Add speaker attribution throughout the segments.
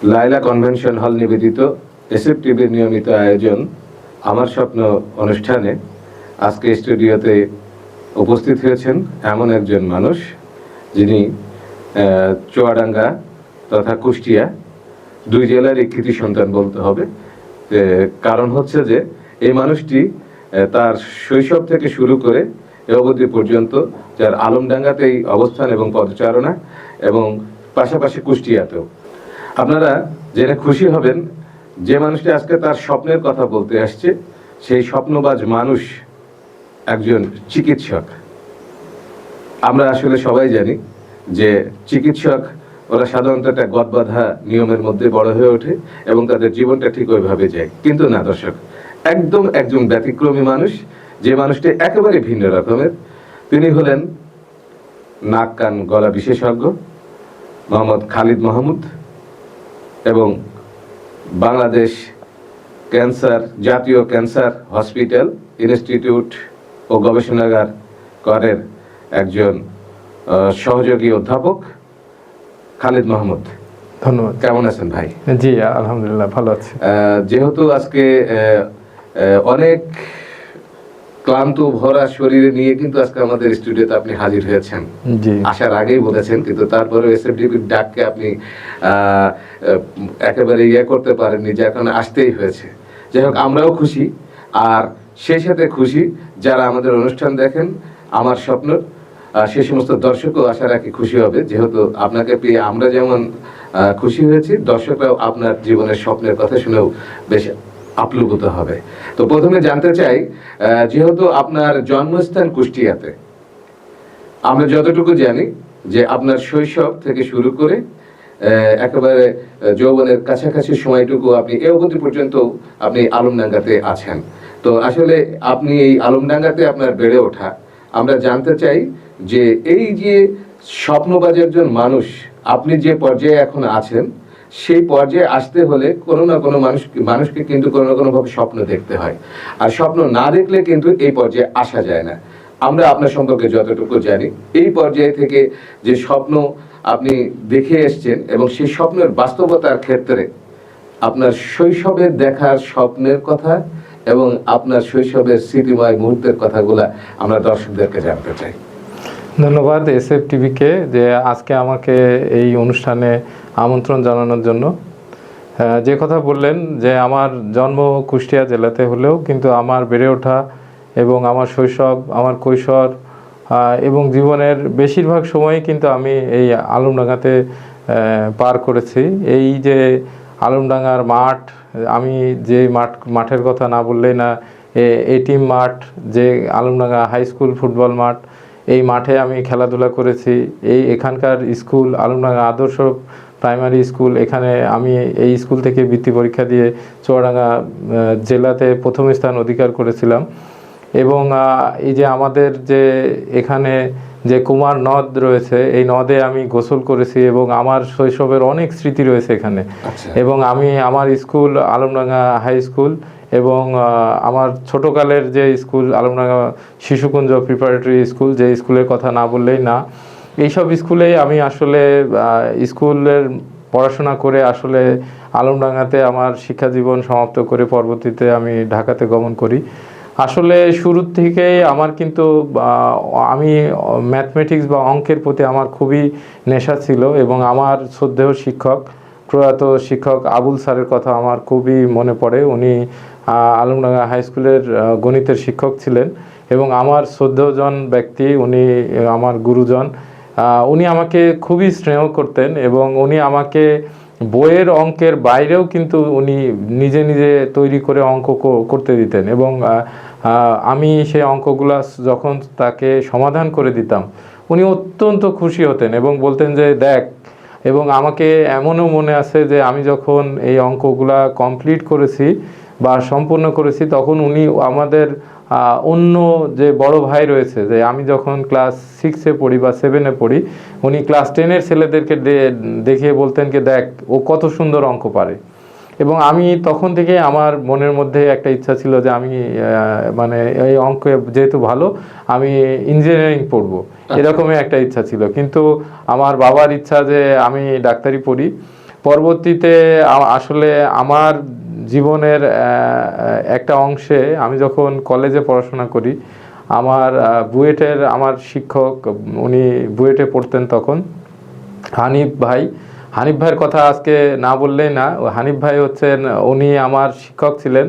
Speaker 1: Laila convention hall নিবেদিত SF টিভির নিয়মিত আয়োজন আমার স্বপ্ন অনুষ্ঠানে আজকে স্টুডিওতে উপস্থিত হয়েছেন এমন একজন মানুষ যিনি চুয়াডাঙ্গা তথা কুষ্টিয়া দুই জেলার কৃতি সন্তান বলতে হবে। কারণ হচ্ছে যে এই মানুষটি তার শৈশব থেকে শুরু করে এ অবধি পর্যন্ত যার আলমডাঙ্গাতেই অবস্থান এবং পদচারণা এবং পাশাপাশি কুষ্টিয়াতেও। আপনারা জেনে খুশি হবেন যে মানুষটি আজকে তার স্বপ্নের কথা বলতে আসছে সেই স্বপ্নবাজ মানুষ একজন চিকিৎসক। আমরা আসলে সবাই জানি যে চিকিৎসক ওরা সাধারণত একটা গদবাঁধা নিয়মের মধ্যে বড় হয়ে ওঠে এবং তাদের জীবনটা ঠিক ওইভাবে যায়, কিন্তু না দর্শক, একজন ব্যতিক্রমী মানুষ, যে মানুষটি একেবারে ভিন্ন রকমের। তিনি হলেন নাক কান গলা বিশেষজ্ঞ মোহাম্মদ খালিদ মাহমুদ এবং বাংলাদেশ জাতীয় ক্যান্সার হসপিটাল ইনস্টিটিউট ও গবেষণাগার করের একজন সহযোগী অধ্যাপক খালিদ মাহমুদ।
Speaker 2: ধন্যবাদ।
Speaker 1: কেমন আছেন ভাই?
Speaker 2: জি আলহামদুলিল্লাহ ভালো আছি।
Speaker 1: যেহেতু আজকে অনেক ক্লান্ত ভরা শরীরে নিয়ে কিন্তু আজকে আমাদের স্টুডিওতে আপনি হাজির হয়েছেন,
Speaker 2: জি
Speaker 1: আসার আগেই বলেছেন, কিন্তু তারপরে এসএফডিবির ডাককে আপনি একেবারে করতে পারেননি, যে এখন আসতেই হয়েছে। যাই হোক, আমরাও খুশি, আর সেই সাথে খুশি যারা আমাদের অনুষ্ঠান দেখেন আমার স্বপ্ন সে সমস্ত দর্শকও আশা রাখি খুশি হবে, যেহেতু আপনাকে পেয়ে আমরা যেমন খুশি হয়েছি, দর্শকরাও আপনার জীবনের স্বপ্নের কথা শুনেও বেশ আপ্লুত হবে। তো প্রথমে জানতে চাই, যেহেতু আপনার জন্মস্থান কুষ্টিয়াতে, আমরা যতটুকু জানি যে আপনার শৈশব থেকে শুরু করে একেবারে যৌবনের কাছাকাছি সময়টুকু আপনি এ অবধি পর্যন্ত আপনি আলমডাঙ্গাতে আছেন। তো আসলে আপনি এই আলমডাঙ্গাতে আপনার বেড়ে ওঠা, আমরা জানতে চাই যে এই যে স্বপ্নবাজ একজন মানুষ, আপনি যে পর্যায়ে এখন আছেন সেই পর্যায়ে আসতে হলে কোনো না কোনো মানুষকে কিন্তু কোনো না কোনোভাবে স্বপ্ন দেখতে হয়, আর স্বপ্ন না দেখলে কিন্তু এই পর্যায়ে আসা যায় না। আমরা আপনার সম্পর্কে যতটুকু জানি, এই পর্যায়ে থেকে যে স্বপ্ন আপনি দেখে এসছেন এবং সেই স্বপ্নের বাস্তবতার ক্ষেত্রে আপনার শৈশবের দেখার স্বপ্নের কথা এবং আপনার শৈশবের স্মৃতিময় মুহূর্তের কথাগুলা আমরা দর্শকদেরকে জানতে চাই।
Speaker 2: ধন্যবাদ এসএফ টিভিকে যে আজকে আমাকে এই অনুষ্ঠানে আমন্ত্রণ জানানোর জন্য। যে কথা বললেন যে আমার জন্ম কুষ্টিয়া জেলাতে হলেও কিন্তু আমার বেড়ে ওঠা এবং আমার শৈশব, আমার কৈশোর এবং জীবনের বেশিরভাগ সময়ই কিন্তু আমি এই আলমডাঙ্গাতে পার করেছি। এই যে আলমডাঙ্গার মাঠ, আমি যে মাঠের কথা না বললেই না, এটিএম মাঠ, যে আলমডাঙ্গা হাই স্কুল ফুটবল মাঠ, এই মাঠে আমি খেলাধুলা করেছি। এখানকার স্কুল আলমডাঙ্গা আদর্শ প্রাইমারি স্কুল, এখানে আমি এই স্কুল থেকে বৃত্তি পরীক্ষা দিয়ে চুয়াডাঙ্গা জেলাতে প্রথম স্থান অধিকার করেছিলাম। এবং এই যে আমাদের যে এখানে যে কুমার নদ রয়েছে, এই নদে আমি গোসল করেছি এবং আমার শৈশবের অনেক স্মৃতি রয়েছে এখানে। এবং আমি আমার স্কুল আলমডাঙ্গা হাই স্কুল এবং আমার ছোটোকালের যে school Alamdanga Shishukunja preparatory school, যে স্কুলের কথা না বললেই না, এইসব স্কুলেই আমি আসলে স্কুলের পড়াশোনা করে আসলে আলমডাঙ্গাতে আমার শিক্ষা জীবন সমাপ্ত করে পরবর্তীতে আমি ঢাকাতে গমন করি। আসলে শুরুর থেকেই আমার কিন্তু আমি ম্যাথমেটিক্স বা অঙ্কের প্রতি আমার খুবই নেশা ছিল এবং আমার শ্রদ্ধেয় শিক্ষক, প্রয়াত শিক্ষক আবুল স্যারের কথা আমার খুবই মনে পড়ে। উনি আলমডাঙ্গা হাই স্কুলের গণিতের শিক্ষক ছিলেন এবং আমার শ্রদ্ধেয়জন ব্যক্তি, উনি আমার গুরুজন। উনি আমাকে খুবই স্নেহ করতেন এবং উনি আমাকে বইয়ের অঙ্কের বাইরেও কিন্তু উনি নিজে নিজে তৈরি করে অঙ্ক করতে দিতেন এবং আমি সেই অঙ্কগুলো যখন তাকে সমাধান করে দিতাম, উনি অত্যন্ত খুশি হতেন এবং বলতেন যে দেখ। এবং আমাকে এমনও মনে আছে যে আমি যখন এই অঙ্কগুলা কমপ্লিট করেছি বা সম্পূর্ণ করেছি, তখন উনি আমাদের অন্য যে বড় ভাই রয়েছে, যে আমি যখন ক্লাস 6-এ পড়ি বা 7-এ পড়ি, উনি ক্লাস 10-এর ছেলেদেরকে দেখিয়ে বলতেন কি দেখ ও কত সুন্দর অঙ্ক পারে। এবং আমি তখন থেকে আমার মনের মধ্যে একটা ইচ্ছা ছিল যে আমি মানে এই অঙ্কে যেহেতু ভালো, আমি ইঞ্জিনিয়ারিং পড়বো, এরকমই একটা ইচ্ছা ছিল। কিন্তু আমার বাবার ইচ্ছা যে আমি ডাক্তারি পড়ি। পরবর্তীতে আসলে আমার জীবনের একটা অংশে আমি যখন কলেজে পড়াশোনা করি, আমার বুয়েটের আমার শিক্ষক, উনি বুয়েটে পড়তেন তখন, হানিফ ভাই। হানিফ ভাইয়ের কথা আজকে না বললেই না। হানিফ ভাই হচ্ছেন, উনি আমার শিক্ষক ছিলেন।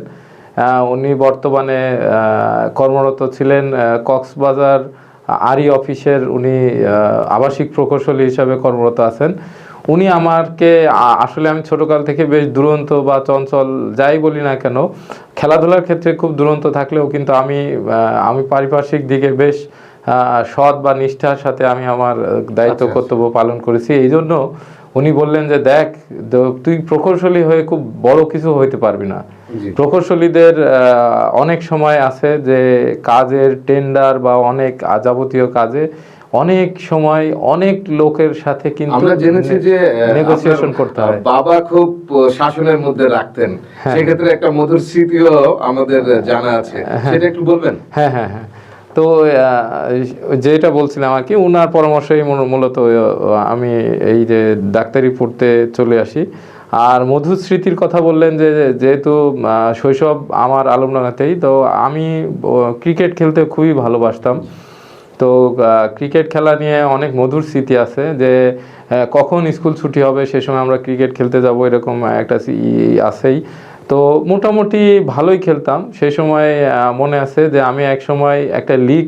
Speaker 2: উনি বর্তমানে কর্মরত ছিলেন কক্সবাজার আরি অফিসের, উনি আবাসিক প্রকৌশলী হিসাবে কর্মরত আছেন। উনি আমাকে আসলে আমি ছোটকাল থেকে বেশ দুরন্ত বা চঞ্চল যাই বলি না কেন, খেলাধুলার ক্ষেত্রে খুব দুরন্ত থাকলেও কিন্তু আমি পারিপার্শ্বিক দিকে বেশ সৎ বা নিষ্ঠার সাথে আমি আমার দায়িত্ব কর্তব্য পালন করেছি। এই জন্য উনি বললেন যে দেখ, তুই প্রকৌশলী হয়ে খুব বড় কিছু হইতে পারবি না। প্রকৌশলীদের অনেক সময় আছে যে কাজের টেন্ডার বা অনেক যাবতীয় কাজে অনেক সময় অনেক লোকের সাথে কিন্তু
Speaker 1: আমরা জেনেছি যে
Speaker 2: নেগোসিয়েশন করতে হয়।
Speaker 1: বাবা খুব শাসনের মধ্যে রাখতেন, সেক্ষেত্রে একটা মধুর স্মৃতিও আমাদের জানা আছে, সেটা একটু বলবেন?
Speaker 2: হ্যাঁ হ্যাঁ হ্যাঁ। তো যেটা বলছিলাম আর কি, উনার পরামর্শেই মূলত আমি এই যে ডাক্তারি পড়তে চলে আসি। আর মধুর স্মৃতির কথা বললেন যে যেহেতু শৈশব আমার আলমডাঙ্গাতেই, তো আমি ক্রিকেট খেলতে খুবই ভালোবাসতাম। তো ক্রিকেট খেলা নিয়ে অনেক মধুর স্মৃতি আছে, যে কখন স্কুল ছুটি হবে সে সময় আমরা ক্রিকেট খেলতে যাব, এরকম একটা আছেই। তো মোটামুটি ভালোই খেলতাম সেই সময়। মনে আছে যে আমি এক সময় একটা লিগ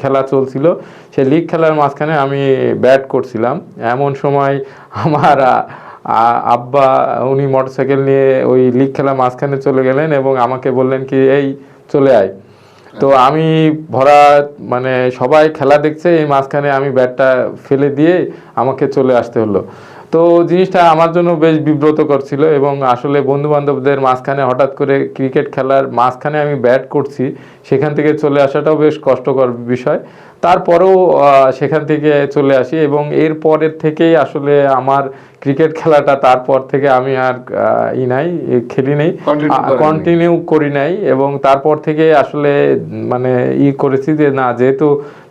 Speaker 2: খেলা চলছিল, সেই লিগ খেলার মাঝখানে আমি ব্যাট করছিলাম। এমন সময় আমার আব্বা, উনি মোটরসাইকেল নিয়ে ওই লিগ খেলার মাঝখানে চলে গেলেন এবং আমাকে বললেন কি, এই চলে আয়। তো আমি ভরা মানে সবাই খেলা দেখছে, এই মাঝখানে আমি ব্যাটটা ফেলে দিয়ে আমাকে চলে আসতে হলো। তো জিনিসটা আমার জন্য বেশ বিব্রতকর ছিল, এবং আসলে বন্ধু বান্ধবদের মাঝখানে হঠাৎ করে ক্রিকেট খেলার মাঝখানে আমি ব্যাট করছি, সেখান থেকে চলে আসাটাও বেশ কষ্টকর বিষয়। তারপরেও সেখান থেকে চলে আসি, এবং এর পরের থেকেই আসলে আমার ক্রিকেট খেলাটা, তারপর থেকে আমি আর খেলি নেই, কন্টিনিউ করি নাই। এবং তারপর থেকে আসলে মানে করেছি যে না, যেহেতু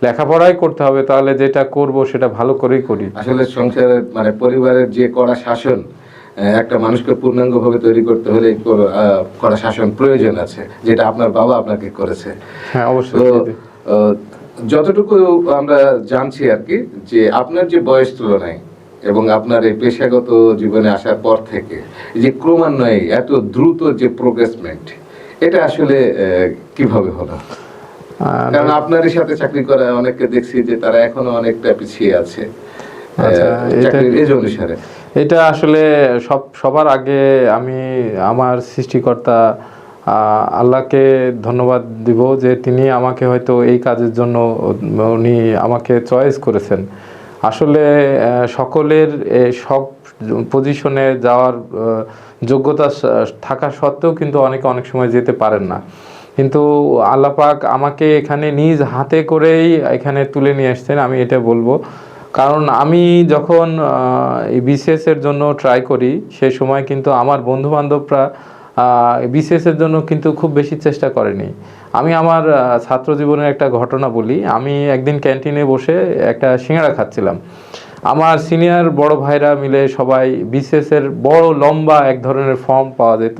Speaker 2: লেখাপড়াই করতে হবে, তাহলে যেটা করব সেটা ভালো করেই করি।
Speaker 1: আসলে সংসারের মানে পরিবারের যে কড়া শাসন, একটা মানুষকে পূর্ণাঙ্গভাবে তৈরি করতে হলে কড়া শাসন প্রয়োজন আছে, যেটা আপনার বাবা আপনাকে করেছে।
Speaker 2: হ্যাঁ, অবশ্যই।
Speaker 1: যতটুকু আমরা জানছি আর কি, যে আপনার যে বয়স তুলনায় এবং আপনার এই পেশাগত জীবনে আসার পর থেকে যে ক্রমান্বয়ে এত দ্রুত যে প্রোগ্রেসমেন্ট, এটা আসলে কিভাবে হলো? কারণ আপনারই সাথে চাকরি করা অনেককে দেখছি যে তারা এখনো অনেকটা পিছিয়ে আছে চাকরির এজ অনুসারে।
Speaker 2: এটা আসলে সবার আগে আমি আমার সৃষ্টিকর্তা আল্লাহকে ধন্যবাদ দিব, যে তিনি আমাকে হয়তো এই কাজের জন্য উনি আমাকে চয়েস করেছেন। আসলে সকলের সব পজিশনে যাওয়ার যোগ্যতা থাকা সত্ত্বেও কিন্তু অনেক সময় যেতে পারেন না। কিন্তু আল্লাহ পাক আমাকে এখানে নিজ হাতে করেই এখানে তুলে নিয়ে আসছেন, আমি এটা বলবো। কারণ আমি যখন বিসিএসের জন্য ট্রাই করি, সেই সময় কিন্তু আমার বন্ধুবান্ধবরা বিসিএসের জন্য কিন্তু খুব বেশি চেষ্টা করেনি। আমি আমার ছাত্র জীবনের একটা ঘটনা বলি। আমি একদিন ক্যান্টিনে বসে একটা সিঙ্গাড়া খাচ্ছিলাম। আমার সিনিয়র বড় ভাইরা মিলে সবাই বিসিএসের বড় লম্বা এক ধরনের ফর্ম পাওয়া যেত,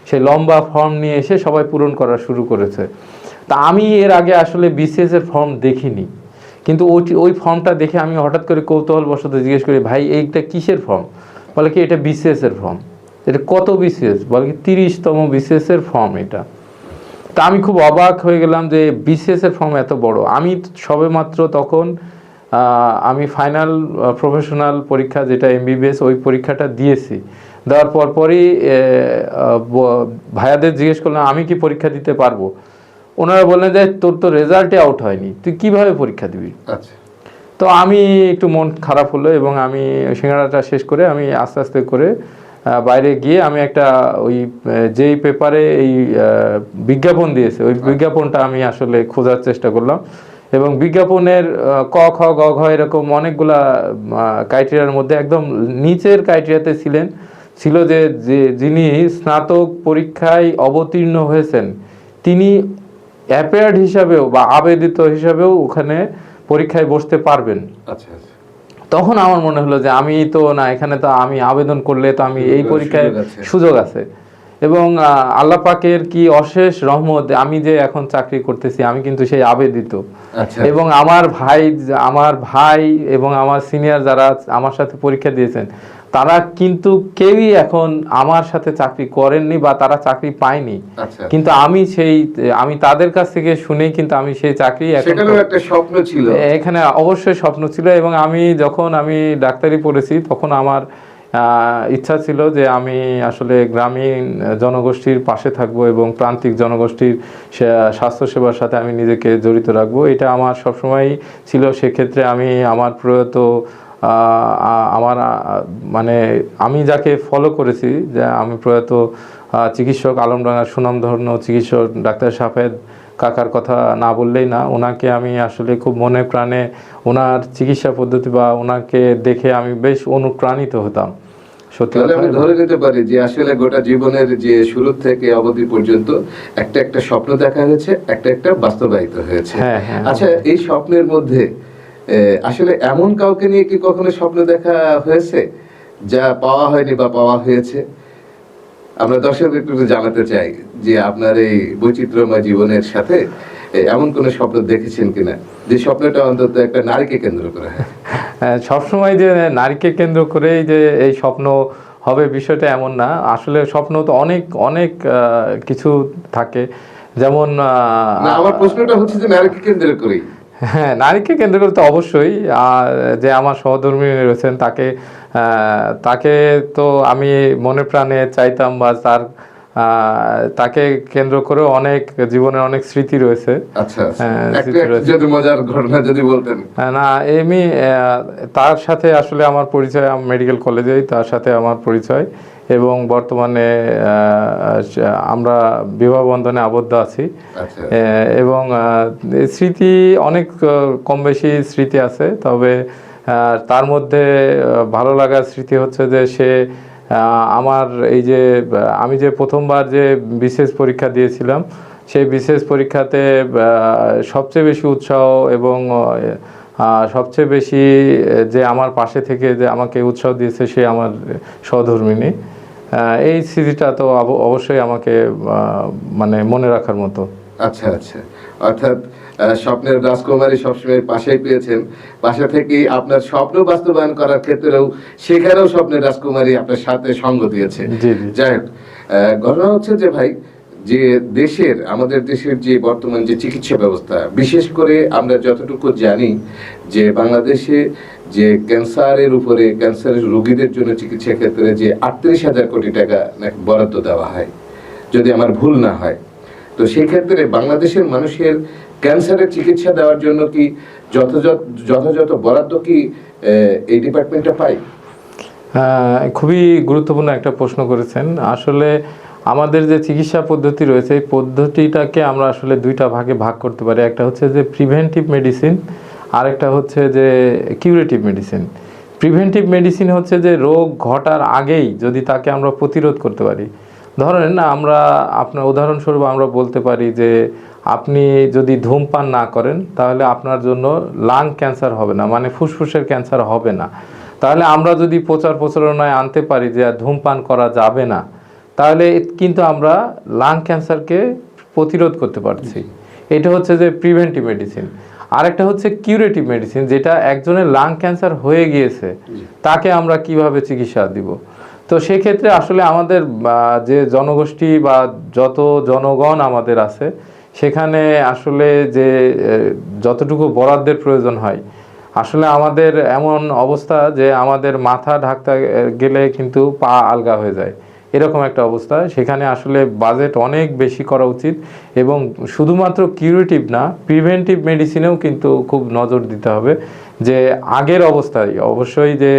Speaker 2: সেই লম্বা ফর্ম নিয়ে এসে সবাই পূরণ করা শুরু করেছে। তা আমি এর আগে আসলে বিসিএসের ফর্ম দেখিনি, কিন্তু ওই ফর্মটা দেখে আমি হঠাৎ করে কৌতূহলবশত জিজ্ঞেস করি, ভাই এইটা কিসের ফর্ম? বলে কি, এটা বিসিএসের ফর্ম। এটা কত বিসিএস? বলে কি 30তম বিসিএসের ফর্ম এটা। তা আমি খুব অবাক হয়ে গেলাম যে বিসিএসের ফর্ম এত বড়। আমি সবেমাত্র তখন আমি ফাইনাল প্রফেশনাল পরীক্ষা, যেটা এমবিবিএস, ওই পরীক্ষাটা দিয়েছি। দেওয়ার পরই ভাইয়াদের জিজ্ঞেস করলাম আমি কি পরীক্ষা দিতে পারবো? ওনারা বললেন যে তোর তো রেজাল্টে আউট হয়নি, তুই কিভাবে পরীক্ষা দিবি?
Speaker 1: আচ্ছা।
Speaker 2: তো আমি একটু মন খারাপ হলো, এবং আমি সিঙ্গাড়াটা শেষ করে আমি আস্তে আস্তে করে বাইরে গিয়ে আমি একটা ওই যেই পেপারে এই বিজ্ঞাপন দিয়েছে, ওই বিজ্ঞাপনটা আমি আসলে খোঁজার চেষ্টা করলাম। এবং বিজ্ঞাপনের ক খ গ ঘ এরকম অনেকগুলা ক্রাইটেরিয়ার মধ্যে একদম নিচের ক্রাইটেরিয়াতে ছিল যে যিনি স্নাতক পরীক্ষায় অবতীর্ণ হয়েছেন, তিনি অ্যাপেয়ার্ড হিসাবেও বা আবেদিত হিসাবেও ওখানে পরীক্ষায় বসতে পারবেন।
Speaker 1: আচ্ছা আচ্ছা।
Speaker 2: তখন আমার মনে হলো যে আমি তো না, এখানে তো আমি আবেদন করলে তো আমি এই পরীক্ষায়
Speaker 1: সুযোগ আছে।
Speaker 2: সুযোগ আছে। এবং আল্লাহ পাকের কি অশেষ রহমত, আমি যে এখন চাকরি করতেছি আমি কিন্তু সেই আবেদিত।
Speaker 1: আচ্ছা
Speaker 2: এবং আমার ভাই এবং আমার সিনিয়র যারা আমার সাথে পরীক্ষা দিয়েছেন, তারা কিন্তু কেউই এখন আমার সাথে চাকরি করেননি বা তারা চাকরি পায়নি।
Speaker 1: আচ্ছা,
Speaker 2: কিন্তু আমি তাদের কাছ থেকে শুনেই কিন্তু আমি সেই চাকরি এখন
Speaker 1: সেখানেও একটা স্বপ্ন ছিল।
Speaker 2: এখানে অবশ্যই স্বপ্ন ছিল। এবং যখন আমি ডাক্তারি পড়েছি তখন আমার ইচ্ছা ছিল যে আমি আসলে গ্রামীণ জনগোষ্ঠীর পাশে থাকবো এবং প্রান্তিক জনগোষ্ঠীর স্বাস্থ্যসেবার সাথে আমি নিজেকে জড়িত রাখবো, এটা আমার সবসময়ই ছিল। সেক্ষেত্রে আমি আমার প্রয়াত আমার মানে আমি যাকে ফলো করেছি, যে আমি প্রয়াত চিকিৎসক আলমডাঙ্গার সুনামধন্য চিকিৎসক ডাক্তার শাফেদ কাকার কথা না বললেই না। ওনাকে আমি আসলে খুব মনে প্রাণে ওনার চিকিৎসা পদ্ধতি বা ওনাকে দেখে আমি বেশ অনুপ্রাণিত হতাম, সত্যি
Speaker 1: তাহলে
Speaker 2: কথা।
Speaker 1: আমি ধরে নিতে পারি যে আসলে গোটা জীবনের যে শুরু থেকে অবধি পর্যন্ত একটা একটা স্বপ্ন দেখা হয়েছে, একটা একটা বাস্তবায়িত হয়েছে।
Speaker 2: হ্যাঁ, হ্যাঁ।
Speaker 1: আচ্ছা, এই স্বপ্নের মধ্যে আসলে এমন কাউকে নিয়ে কি কখনো স্বপ্ন দেখা হয়েছে যা পাওয়া হয়নি বা পাওয়া হয়েছে? আমরা দর্শকদের একটু জানাতে চাই যে আপনার এই বৈচিত্র্যময় জীবনের সাথে এমন কোন স্বপ্ন দেখেছেন কিনা, যে স্বপ্নটা অন্তত একটা নারীকে কেন্দ্র করে।
Speaker 2: সবসময় যে নারীকে কেন্দ্র করেই যে এই স্বপ্ন হবে বিষয়টা এমন না। আসলে স্বপ্ন তো অনেক অনেক কিছু থাকে, যেমন
Speaker 1: না, আমার প্রশ্নটা হচ্ছে যে নারীকে কেন্দ্র করেই।
Speaker 2: হ্যাঁ, নারীকে কেন্দ্র করে তো অবশ্যই। যে আমার সহধর্মী রয়েছেন তাকে তো আমি মনে প্রাণে চাইতাম, বা তাকে কেন্দ্র করে অনেক জীবনের অনেক স্মৃতি রয়েছে।
Speaker 1: আচ্ছা,
Speaker 2: স্মৃতি রয়েছে।
Speaker 1: যদি মজার ঘটনা যদি বলতেন।
Speaker 2: না, এমনি তার সাথে আসলে আমার পরিচয় মেডিকেল কলেজেই, তার সাথে আমার পরিচয়। এবং বর্তমানে আমরা বিবাহ বন্ধনে আবদ্ধ আছি।
Speaker 1: আচ্ছা,
Speaker 2: এবং স্মৃতি অনেক কম বেশি স্মৃতি আছে, তবে তার মধ্যে ভালো লাগার স্মৃতি হচ্ছে যে সে আমার এই যে আমি যে প্রথমবার যে বিশেষ পরীক্ষা দিয়েছিলাম, সেই বিশেষ পরীক্ষাতে সবচেয়ে বেশি উৎসাহ এবং সবচেয়ে বেশি যে আমার পাশে থেকে যে আমাকে উৎসাহ দিয়েছে সে আমার সহধর্মিণী। এই স্মৃতিটা তো অবশ্যই আমাকে মানে মনে রাখার মতো।
Speaker 1: আচ্ছা, আচ্ছা। অর্থাৎ স্বপ্নের রাজকুমারী সবসময় পাশেই পেয়েছেন, পাশে থেকেই আপনার স্বপ্ন বাস্তবায়ন করার ক্ষেত্রেও সেখানেও স্বপ্নের রাজকুমারী আপনার সাথে সঙ্গ দিয়েছে।
Speaker 2: জি, জি।
Speaker 1: যাই হোক, ঘটনা হচ্ছে যে ভাই, যে আমাদের দেশের যে বর্তমান যে চিকিৎসা ব্যবস্থা, বিশেষ করে আমরা যতটুকু জানি যে বাংলাদেশে যে ক্যান্সারের রোগীদের জন্য চিকিৎসা ক্ষেত্রে যে 38,000 কোটি টাকা বরাদ্দ দেওয়া হয়, যদি আমার ভুল না হয়। তো সেই ক্ষেত্রে বাংলাদেশের মানুষের ক্যান্সারের চিকিৎসা দেওয়ার জন্য কি যথাযথ বরাদ্দ কি এই ডিপার্টমেন্টটা পায়?
Speaker 2: খুবই গুরুত্বপূর্ণ একটা প্রশ্ন করেছেন। আসলে আমাদের যে চিকিৎসা পদ্ধতি রয়েছে, এই পদ্ধতিটাকে আমরা আসলে দুইটা ভাগে ভাগ করতে পারি। একটা হচ্ছে যে প্রিভেন্টিভ মেডিসিন, আর একটা হচ্ছে যে কিউরেটিভ মেডিসিন। প্রিভেন্টিভ মেডিসিন হচ্ছে যে রোগ ঘটার আগেই যদি তাকে আমরা প্রতিরোধ করতে পারি। ধরেন আপনার উদাহরণস্বরূপ আমরা বলতে পারি যে আপনি যদি ধূমপান না করেন তাহলে আপনার জন্য লাং ক্যান্সার হবে না, মানে ফুসফুসের ক্যান্সার হবে না। তাহলে আমরা যদি প্রচারণায় আনতে পারি যে ধূমপান করা যাবে না, তাহলে কিন্তু আমরা লাং ক্যান্সারকে প্রতিরোধ করতে পারছি। এটা হচ্ছে যে প্রিভেন্টিভ মেডিসিন। আরেকটা হচ্ছে কিউরেটিভ মেডিসিন, যেটা একজনের লাং ক্যান্সার হয়ে গিয়েছে তাকে আমরা কিভাবে চিকিৎসা দিব। তো সেক্ষেত্রে আসলে আমাদের যে জনগোষ্ঠী বা যত জনগণ আমাদের আছে, সেখানে আসলে যে যতটুকু বরাদ্দের প্রয়োজন হয়, আসলে আমাদের এমন অবস্থা যে আমাদের মাথা ঢাকতে গেলে কিন্তু পা আলগা হয়ে যায়, এরকম একটা অবস্থা। সেখানে আসলে বাজেট অনেক বেশি করা উচিত। এবং শুধুমাত্র কিউরেটিভ না, প্রিভেন্টিভ মেডিসিনেও কিন্তু খুব নজর দিতে হবে, যে আগের অবস্থায় অবশ্যই যে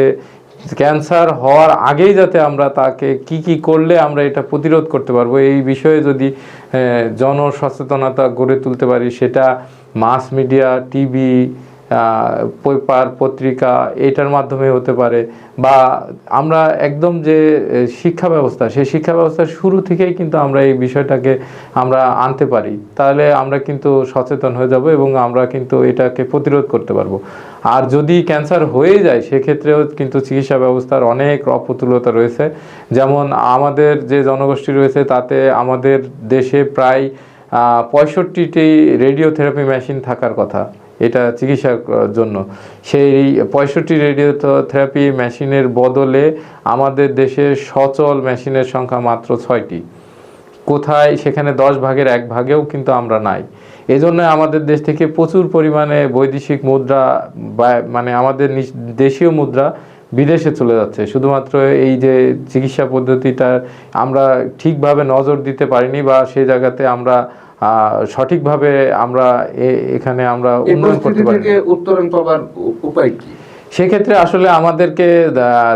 Speaker 2: ক্যান্সার হওয়ার আগেই যাতে আমরা তাকে কি করলে আমরা এটা প্রতিরোধ করতে পারবো, এই বিষয়ে যদি জনসচেতনতা গড়ে তুলতে পারি, সেটা মাস মিডিয়া, টিভি, পেপার পত্রিকা এটার মাধ্যমে হতে পারে, বা আমরা একদম যে শিক্ষা ব্যবস্থা সেই শিক্ষা ব্যবস্থার শুরু থেকেই কিন্তু আমরা এই বিষয়টাকে আমরা আনতে পারি, তাহলে আমরা কিন্তু সচেতন হয়ে যাব এবং আমরা কিন্তু এটাকে প্রতিরোধ করতে পারবো। আর যদি ক্যান্সার হয়ে যায় সেক্ষেত্রেও কিন্তু চিকিৎসা ব্যবস্থার অনেক অপ্রতুলতা রয়েছে। যেমন আমাদের যে জনগোষ্ঠী রয়েছে তাতে আমাদের দেশে প্রায় 65টি রেডিওথেরাপি মেশিন থাকার কথা এটা চিকিৎসার জন্য। সেই 65 রেডিওথেরাপি মেশিনের বদলে আমাদের দেশে সচল মেশিনের সংখ্যা মাত্র 6টি। কোথায় সেখানে 10 ভাগের 1 ভাগেও কিন্তু আমরা নাই। এজন্য আমাদের দেশ থেকে প্রচুর পরিমাণে বৈদেশিক মুদ্রা বা মানে আমাদের দেশীয় মুদ্রা বিদেশে চলে যাচ্ছে, শুধুমাত্র এই যে চিকিৎসা পদ্ধতিটা আমরা ঠিকভাবে নজর দিতে পারিনি, বা সেই জায়গাতে আমরা সঠিকভাবে আমরা এখানে আমরা উন্নয়ন করতে পারি।
Speaker 1: উত্তরণ পাওয়ার উপায় কি?
Speaker 2: সেক্ষেত্রে আসলে আমাদেরকে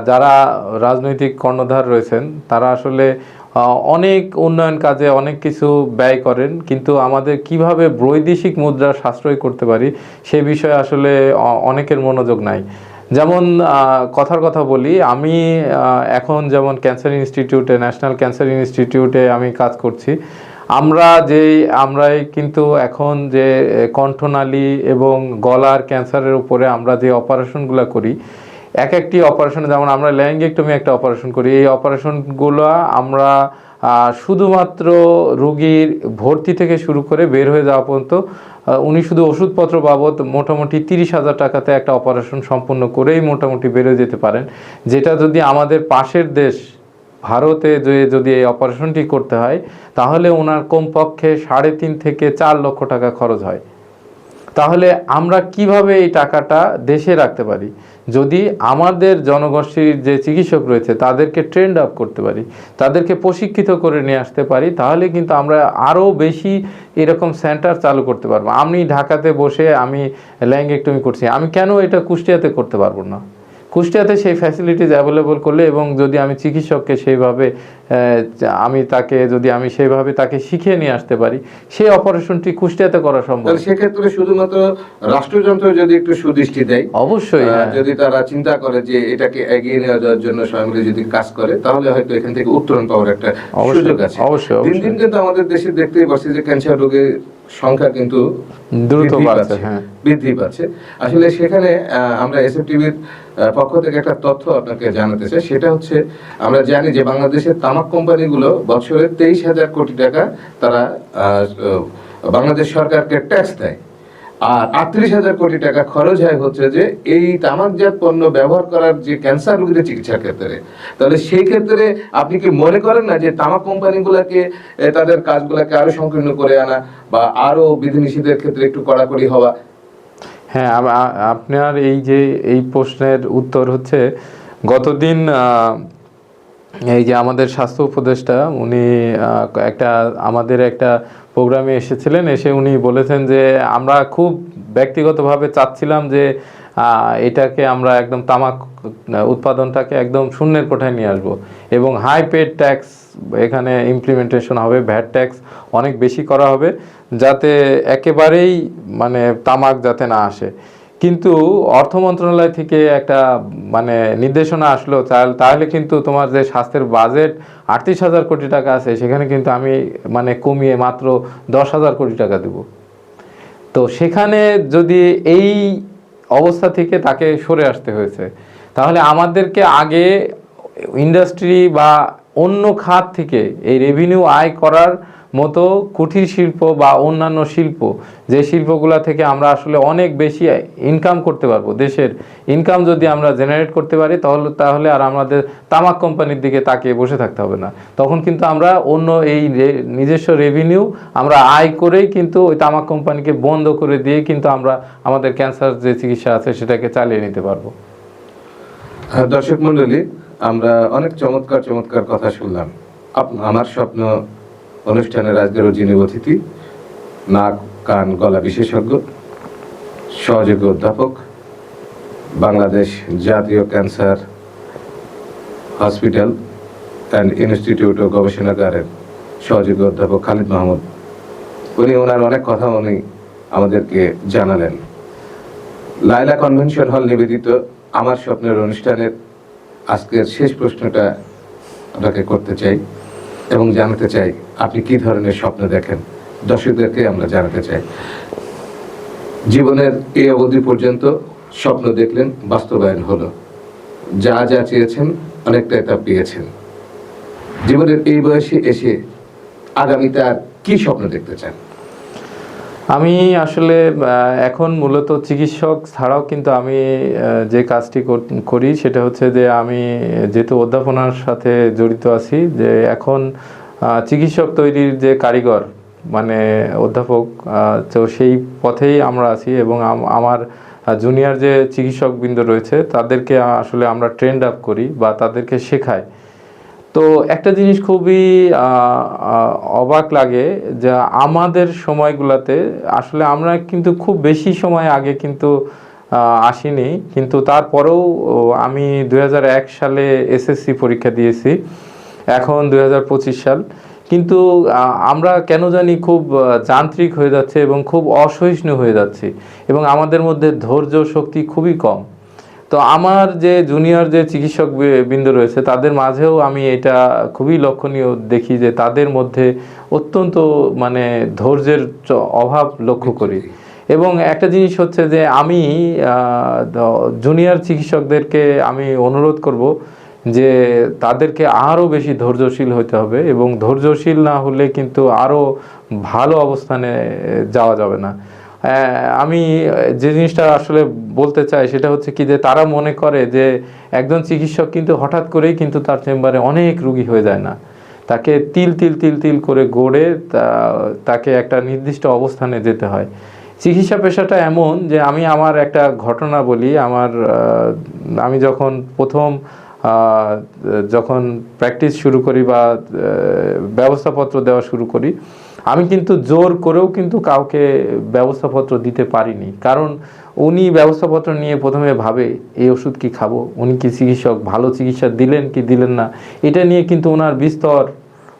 Speaker 2: যারা রাজনৈতিক কর্ণধার রয়েছেন তারা আসলে অনেক উন্নয়ন কাজে অনেক কিছু ব্যয় করেন, কিন্তু আমাদের কিভাবে বৈদেশিক মুদ্রা সাশ্রয় করতে পারি সে বিষয়ে আসলে অনেকের মনোযোগ নাই। যেমন কথার কথা বলি, আমি এখন যেমন ক্যান্সার ইনস্টিটিউটে, ন্যাশনাল ক্যান্সার ইনস্টিটিউটে আমি কাজ করছি। আমরাই কিন্তু এখন যে কণ্ঠনালী এবং গলার ক্যান্সারের উপরে আমরা যে অপারেশনগুলো করি, একটি অপারেশনে যেমন আমরা ল্যারিঙ্গেক্টমি একটা অপারেশন করি, এই অপারেশনগুলো আমরা শুধুমাত্র রোগীর ভর্তি থেকে শুরু করে বের হয়ে যাওয়া পর্যন্ত উনি শুধু ওষুধপত্র বাবদ মোটামুটি 30,000 টাকাতে একটা অপারেশন সম্পূর্ণ করেই মোটামুটি বেরোয় যেতে পারেন। যেটা যদি আমাদের পাশের দেশ ভারতে যদি এই অপারেশনটি করতে হয় তাহলে ওনার কমপক্ষে 3.5 থেকে 4 লক্ষ টাকা খরচ হয়। তাহলে আমরা কিভাবে এই টাকাটা দেশে রাখতে পারি? যদি আমাদের জনগোষ্ঠীর যে চিকিৎসক রয়েছে তাদেরকে ট্রেন্ড আপ করতে পারি, তাদেরকে প্রশিক্ষিত করে নিয়ে আসতে পারি, তাহলে কিন্তু আমরা আরও বেশি এরকম সেন্টার চালু করতে পারবো। আমি ঢাকাতে বসে আমি ল্যারিঙ্গেক্টমি করছি, আমি কেন এটা কুষ্টিয়াতে করতে পারবো না? কুষ্টিয়াতে সেই ফ্যাসিলিটিস অ্যাভেলেবল করলে এবং যদি আমি চিকিৎসককে সেইভাবে আমি সেইভাবে তাকে শিখিয়ে নিয়ে আসতে পারি, সেই অপারেশনটি কুষ্টিয়াতে করা সম্ভব।
Speaker 1: সেক্ষেত্রে শুধুমাত্র রাষ্ট্রযন্ত্র যদি একটু সুদৃষ্টি দেয়,
Speaker 2: অবশ্যই
Speaker 1: যদি তারা চিন্তা করে যে এটাকে এগিয়ে নিয়ে যাওয়ার জন্য সবাই মিলে যদি কাজ করে তাহলে হয়তো এখান থেকে উত্তরণ পাওয়ার একটা সুযোগ আছে।
Speaker 2: অবশ্যই
Speaker 1: দিন দিন কিন্তু আমাদের দেশে দেখতেই পাচ্ছি যে ক্যান্সার রোগের সংখ্যা কিন্তু
Speaker 2: দ্রুত বাড়ছে,
Speaker 1: বৃদ্ধি পাচ্ছে। আসলে সেখানে আমরা এসএফটিভির পক্ষ থেকে একটা তথ্য আপনাকে জানাতে চাই, সেটা হচ্ছে আমরা জানি যে বাংলাদেশের তামাক কোম্পানিগুলো বছরে 23,000 কোটি টাকা তারা বাংলাদেশ সরকারকে ট্যাক্স দেয়, আর 38,000 কোটি টাকা খরচ হয় হচ্ছে যে এই তামাকজাত পণ্য ব্যবহার করার যে ক্যান্সার রোগীদের চিকিৎসার ক্ষেত্রে। তাহলে সেই ক্ষেত্রে আপনি কি মনে করেন না যে তামাক কোম্পানিগুলোকে তাদের কাজগুলোকে আরো সংকীর্ণ করে আনা বা আরো বিধিনিষেধের ক্ষেত্রে একটু কড়াকড়ি হওয়া?
Speaker 2: হ্যাঁ, আপনার এই প্রশ্নের উত্তর হচ্ছে, গতদিন এই যে আমাদের স্বাস্থ্য উপদেষ্টা উনি আমাদের একটা প্রোগ্রামে এসেছিলেন, এসে উনি বলেছেন যে আমরা খুব ব্যক্তিগতভাবে চাচ্ছিলাম যে এটাকে আমরা একদম তামাক উৎপাদনটাকে একদম শূন্যের কোঠায় নিয়ে আসবো এবং হাই পেড ট্যাক্স এখানে ইমপ্লিমেন্টেশন হবে, ভ্যাট ট্যাক্স অনেক বেশি করা হবে যাতে একেবারেই মানে তামাক যাতে না আসে। কিন্তু অর্থ মন্ত্রণালয় থেকে একটা মানে নির্দেশনা আসলো, তাহলে কিন্তু তোমার যে স্বাস্থ্যের বাজেট 38,000 কোটি টাকা আছে সেখানে কিন্তু আমি মানে কমিয়ে মাত্র 10,000 কোটি টাকা দেব। তো সেখানে যদি এই অবস্থা থেকে তাকে সরে আসতে হয়েছে, তাহলে আমাদেরকে আগে ইন্ডাস্ট্রি বা অন্য খাত থেকে এই রেভিনিউ আয় করার মতো কুটির শিল্প বা অন্যান্য শিল্প, যে শিল্পগুলো থেকে আমরা আসলে অনেক বেশি ইনকাম করতে পারবো, দেশের ইনকাম যদি আমরা জেনারেট করতে পারি তাহলে আর আমাদের তামাক কোম্পানির দিকে তাকিয়ে বসে থাকতে হবে না। তখন কিন্তু আমরা অন্য এই নিজস্ব রেভিনিউ আমরা আয় করেই কিন্তু ওই তামাক কোম্পানিকে বন্ধ করে দিয়ে কিন্তু আমরা আমাদের ক্যান্সার যে চিকিৎসা আছে সেটাকে চালিয়ে নিতে পারবো।
Speaker 1: দর্শক মন্ডলী, আমরা অনেক চমৎকার চমৎকার কথা শুনলাম। আমার স্বপ্ন অনুষ্ঠানের আজকের যিনি অতিথি, নাক কান গলা বিশেষজ্ঞ, সহযোগী অধ্যাপক, বাংলাদেশ জাতীয় ক্যান্সার হসপিটাল অ্যান্ড ইনস্টিটিউট ও গবেষণাগারের সহযোগী অধ্যাপক খালিদ মাহমুদ। ওনার অনেক কথা উনি আমাদেরকে জানালেন। লায়লা কনভেনশন হল নিবেদিত আমার স্বপ্নের অনুষ্ঠানের আজকের শেষ প্রশ্নটা আপনাকে করতে চাই এবং জানাতে চাই আপনি কি ধরনের স্বপ্ন দেখেন, দর্শকদেরকে আমরা জানাতে চাই। জীবনের এই অবধি পর্যন্ত স্বপ্ন দেখলেন, বাস্তবায়ন হলো, যা যা চেয়েছেন অনেকটাই তা পেয়েছেন। জীবনের এই বয়সে এসে আগামীতে আর কি স্বপ্ন দেখতে চান?
Speaker 2: আমি আসলে এখন মূলত চিকিৎসক ছাড়াও কিন্তু আমি যে কাজটি করি সেটা হচ্ছে যে আমি যেহেতু অধ্যাপনার সাথে জড়িত আছি, যে এখন চিকিৎসক তৈরির যে কারিগর মানে অধ্যাপক, তো সেই পথেই আমরা আছি এবং আমার জুনিয়র যে চিকিৎসকবৃন্দ রয়েছে তাদেরকে আসলে আমরা ট্রেন্ড আপ করি বা তাদেরকে শেখাই। তো একটা জিনিস খুবই অবাক লাগে যে আমাদের সময়গুলোতে আসলে আমরা কিন্তু খুব বেশি সময় আগে কিন্তু আসিনি, কিন্তু তারপরেও আমি 2001 সালে এসএসসি পরীক্ষা দিয়েছি, এখন 2025 সাল, কিন্তু আমরা কেন জানি খুব যান্ত্রিক হয়ে যাচ্ছে এবং খুব অসহিষ্ণু হয়ে যাচ্ছি এবং আমাদের মধ্যে ধৈর্য শক্তি খুবই কম। তো আমার যে জুনিয়র যে চিকিৎসক বৃন্দ রয়েছে তাদের মাঝেও আমি এটা খুবই লক্ষণীয় দেখি যে তাদের মধ্যে অত্যন্ত মানে ধৈর্যের অভাব লক্ষ্য করি। এবং একটা জিনিস হচ্ছে যে আমি জুনিয়র চিকিৎসকদেরকে আমি অনুরোধ করব যে তাদেরকে আরও বেশি ধৈর্যশীল হতে হবে এবং ধৈর্যশীল না হলে কিন্তু আরও ভালো অবস্থানে যাওয়া যাবে না। আমি যে জিনিসটা আসলে বলতে চাই সেটা হচ্ছে কি যে তারা মনে করে যে একজন চিকিৎসক কিন্তু হঠাৎ করেই কিন্তু তার চেম্বারে অনেক রুগী হয়ে যায় না, তাকে তিল তিল তিল তিল করে গড়ে তাকে একটা নির্দিষ্ট অবস্থানে যেতে হয়। চিকিৎসা পেশাটা এমন যে আমি আমার একটা ঘটনা বলি। আমি যখন প্র্যাকটিস শুরু করি বা ব্যবস্থাপত্র দেওয়া শুরু করি, আমি কিন্তু জোর করেও কিন্তু কাউকে ব্যবস্থাপত্র দিতে পারিনি, কারণ উনি ব্যবস্থাপত্র নিয়ে প্রথমে ভাবে এই ওষুধ কি খাবো, উনি কি চিকিৎসক, ভালো চিকিৎসা দিলেন কি দিলেন না, এটা নিয়ে কিন্তু ওনার বিস্তর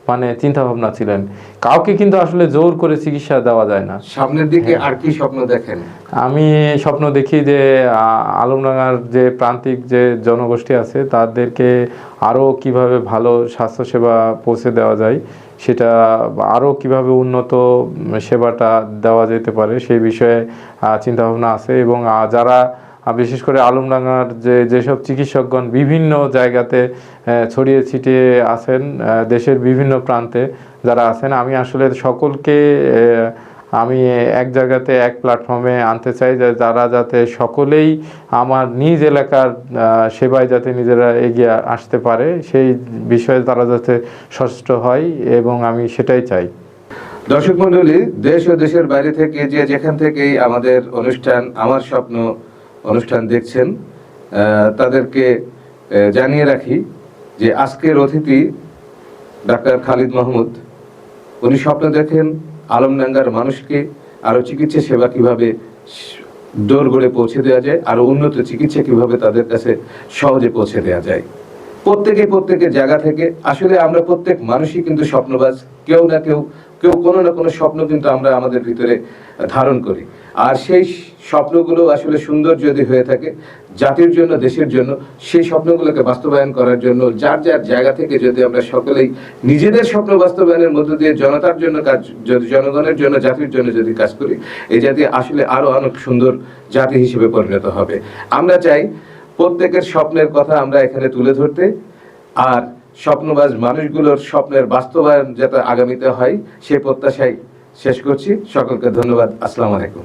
Speaker 2: মানে চিন্তা ভাবনা ছিলেন। কাউকে কিন্তু আসলে জোর করে চিকিৎসা দেওয়া যায় না।
Speaker 1: সামনের দিকে আর কি স্বপ্ন দেখেন?
Speaker 2: আমি স্বপ্ন দেখি যে আলমডাঙ্গার যে প্রান্তিক যে জনগোষ্ঠী আছে তাদেরকে আরও কিভাবে ভালো স্বাস্থ্যসেবা পৌঁছে দেওয়া যায়, সেটা আরও কিভাবে উন্নত সেবাটা দেওয়া যেতে পারে সেই বিষয়ে চিন্তাভাবনা আছে। এবং যারা বিশেষ করে আলমডাঙ্গার যেসব চিকিৎসকগণ বিভিন্ন জায়গাতে ছড়িয়ে ছিটিয়ে আছেন, দেশের বিভিন্ন প্রান্তে যারা আছেন, আমি আসলে সকলকে আমি এক জায়গাতে এক প্ল্যাটফর্মে আনতে চাই যে যারা যাতে সকলেই আমার নিজ এলাকার সেবায় যাতে নিজেরা এগিয়ে আসতে পারে, সেই বিষয়ে তারা যাতে সচেষ্ট হয় এবং আমি সেটাই চাই।
Speaker 1: দর্শক মণ্ডলী, দেশ ও দেশের বাইরে থেকে যে যেখান থেকেই আমাদের অনুষ্ঠান আমার স্বপ্ন অনুষ্ঠান দেখছেন, তাদেরকে জানিয়ে রাখি যে আজকের অতিথি ডাক্তার খালিদ মাহমুদ। উনি স্বপ্ন দেখেন আলমডাঙ্গার মানুষকে আরও চিকিৎসা সেবা কিভাবে দোর গড়ে পৌঁছে দেওয়া যায়, আরও উন্নত চিকিৎসা কিভাবে তাদের কাছে সহজে পৌঁছে দেওয়া যায়। প্রত্যেকের জায়গা থেকে আসলে আমরা প্রত্যেক মানুষই কিন্তু স্বপ্নবাজ, কেউ না কেউ কোনো না কোনো স্বপ্ন কিন্তু আমরা আমাদের ভিতরে ধারণ করি। আর সেই স্বপ্নগুলো আসলে সুন্দর যদি হয়ে থাকে জাতির জন্য, দেশের জন্য, সেই স্বপ্নগুলোকে বাস্তবায়ন করার জন্য যার যার জায়গা থেকে যদি আমরা সকলেই নিজেদের স্বপ্ন বাস্তবায়নের মধ্য দিয়ে জনতার জন্য কাজ, যদি জনগণের জন্য, জাতির জন্য যদি কাজ করি, এই জাতি আসলে আরো অনেক সুন্দর জাতি হিসেবে পরিণত হবে। আমরা চাই প্রত্যেকের স্বপ্নের কথা আমরা এখানে তুলে ধরতে, আর স্বপ্নবাজ মানুষগুলোর স্বপ্নের বাস্তবায়ন যাতে আগামীতে হয় সেই প্রত্যাশায় শেষ করছি। সকলকে ধন্যবাদ। আসসালামু আলাইকুম।